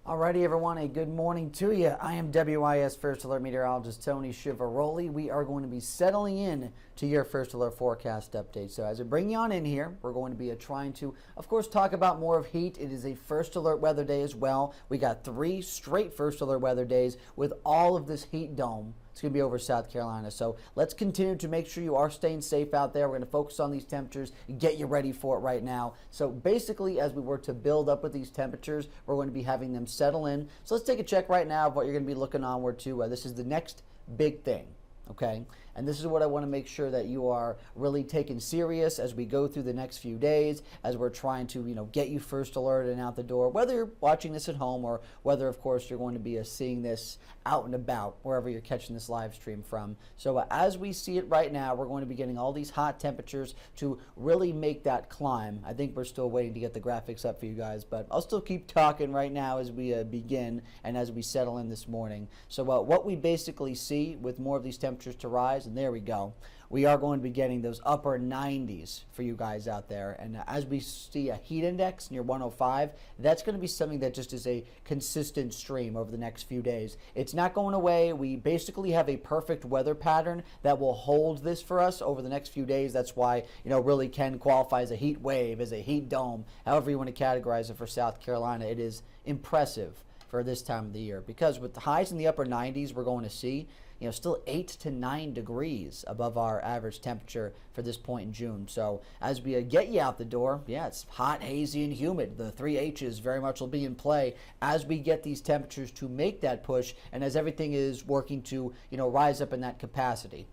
Alrighty, everyone, a good morning to you. I am WIS First Alert Meteorologist Tony Chiavaroli. We are going to be settling in to your First Alert forecast update. So as we bring you on in here, we're going to be trying to, of course, talk about more of heat. It is a First Alert weather day as well. We got 3 straight First Alert weather days with all of this heat dome. It's going to be over South Carolina. So let's continue to make sure you are staying safe out there. We're going to focus on these temperatures, get you ready for it right now. So basically, as we were to build up with these temperatures, we're going to be having them settle in. So let's take a check right now of what you're going to be looking onward to. This is the next big thing. Okay, and this is what I want to make sure that you are really taking serious as we go through the next few days, as we're trying to, get you first alert and out the door, whether you're watching this at home or whether, of course, you're going to be seeing this out and about, wherever you're catching this live stream from. So as we see it right now, we're going to be getting all these hot temperatures to really make that climb. I think we're still waiting to get the graphics up for you guys, but I'll still keep talking right now as we begin and as we settle in this morning. So what we basically see with more of these temperatures to rise, and there we go, we are going to be getting those upper 90s for you guys out there. And as we see a heat index near 105, that's going to be something that just is a consistent stream over the next few days. It's not going away. We basically have a perfect weather pattern that will hold this for us over the next few days. That's why, really can qualify as a heat wave, as a heat dome, however you want to categorize it for South Carolina. It is impressive for this time of the year, because with the highs in the upper 90s we're going to see, still 8 to 9 degrees above our average temperature for this point in June. So as we get you out the door, it's hot, hazy, and humid. The 3 H's very much will be in play as we get these temperatures to make that push, and as everything is working to, rise up in that capacity.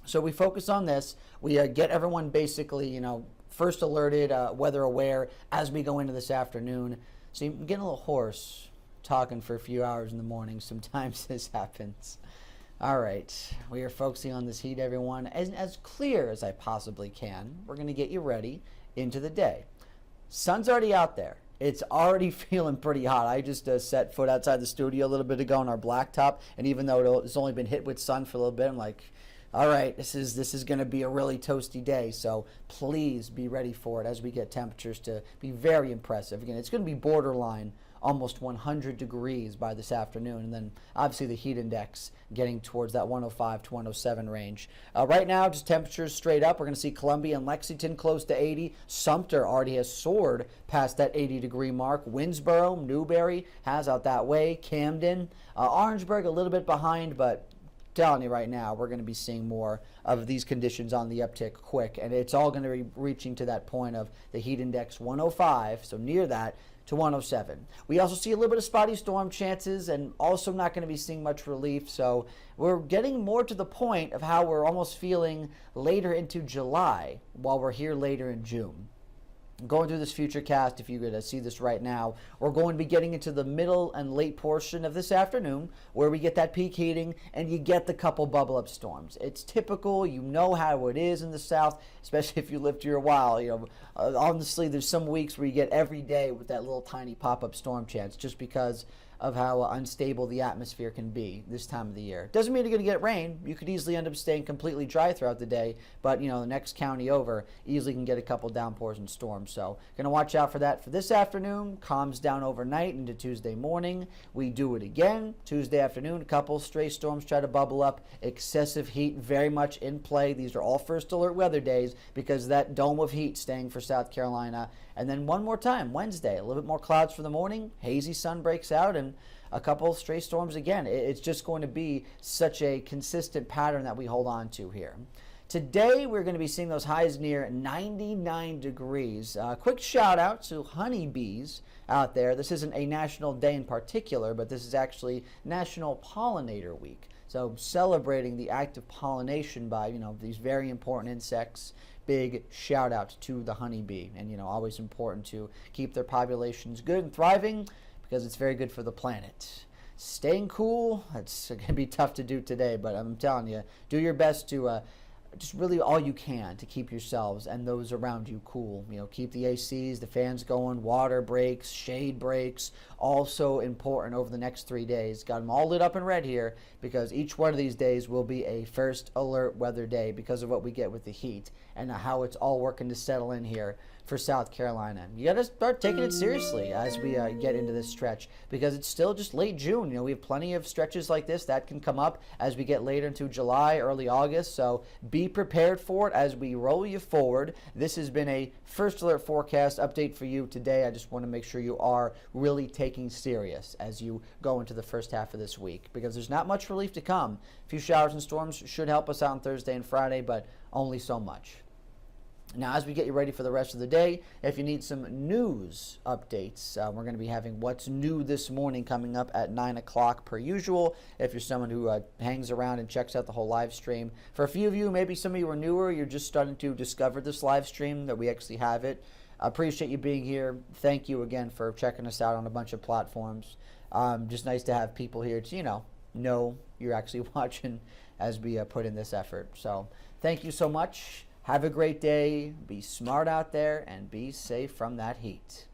So we focus on this. We get everyone basically, first alerted, weather aware as we go into this afternoon. So I'm getting a little hoarse talking for a few hours in the morning. Sometimes this happens. All right, we are focusing on this heat, everyone, as clear as I possibly can. We're going to get you ready into the day. Sun's already out there. It's already feeling pretty hot. I just set foot outside the studio a little bit ago on our blacktop, and even though it's only been hit with sun for a little bit, I'm like, all right, this is going to be a really toasty day. So please be ready for it as we get temperatures to be very impressive. Again, it's going to be borderline almost 100 degrees by this afternoon, and then obviously the heat index getting towards that 105 to 107 range. Right now, just temperatures straight up. We're going to see Columbia and Lexington close to 80. Sumter already has soared past that 80-degree mark. Winsboro, Newberry has out that way. Camden, Orangeburg a little bit behind, but telling you right now, we're going to be seeing more of these conditions on the uptick quick, and it's all going to be reaching to that point of the heat index 105, so near that, to 107. We also see a little bit of spotty storm chances, and also not going to be seeing much relief. So we're getting more to the point of how we're almost feeling later into July while we're here later in June. Going through this future cast, if you could see this right now, we're going to be getting into the middle and late portion of this afternoon where we get that peak heating and you get the couple bubble up storms. It's typical. You know how it is in the South, especially if you lived here a while. Honestly, there's some weeks where you get every day with that little tiny pop-up storm chance, just because of how unstable the atmosphere can be this time of the year. Doesn't mean you're going to get rain. You could easily end up staying completely dry throughout the day, but the next county over easily can get a couple downpours and storms. So going to watch out for that for this afternoon. Calms down overnight into Tuesday morning. We do it again Tuesday afternoon. A couple stray storms try to bubble up. Excessive heat very much in play. These are all first alert weather days because of that dome of heat staying for South Carolina. And then one more time, Wednesday, a little bit more clouds for the morning. Hazy sun breaks out and a couple stray storms again. It's just going to be such a consistent pattern that we hold on to here. Today, we're going to be seeing those highs near 99 degrees. Quick shout out to honeybees out there. This isn't a national day in particular, but this is actually National Pollinator Week. So celebrating the act of pollination by, these very important insects. Big shout out to the honeybee, and always important to keep their populations good and thriving because it's very good for the planet. Staying cool, it's going to be tough to do today, but I'm telling you, do your best to just really all you can to keep yourselves and those around you cool. Keep the ACs, the fans going, water breaks, shade breaks, also important over the next 3 days. Got them all lit up in red here because each one of these days will be a first alert weather day because of what we get with the heat and how it's all working to settle in here for South Carolina. You got to start taking it seriously as we get into this stretch, because it's still just late June. We have plenty of stretches like this that can come up as we get later into July, early August. So be prepared for it as we roll you forward. This has been a First Alert forecast update for you today. I just want to make sure you are really taking serious as you go into the first half of this week, because there's not much relief to come. A few showers and storms should help us out on Thursday and Friday, but only so much. Now, as we get you ready for the rest of the day, if you need some news updates, we're going to be having What's New This Morning coming up at 9 o'clock per usual. If you're someone who hangs around and checks out the whole live stream. For a few of you, maybe some of you are newer, you're just starting to discover this live stream, that we actually have it. I appreciate you being here. Thank you again for checking us out on a bunch of platforms. Just nice to have people here to, know you're actually watching as we put in this effort. So thank you so much. Have a great day. Be smart out there and be safe from that heat.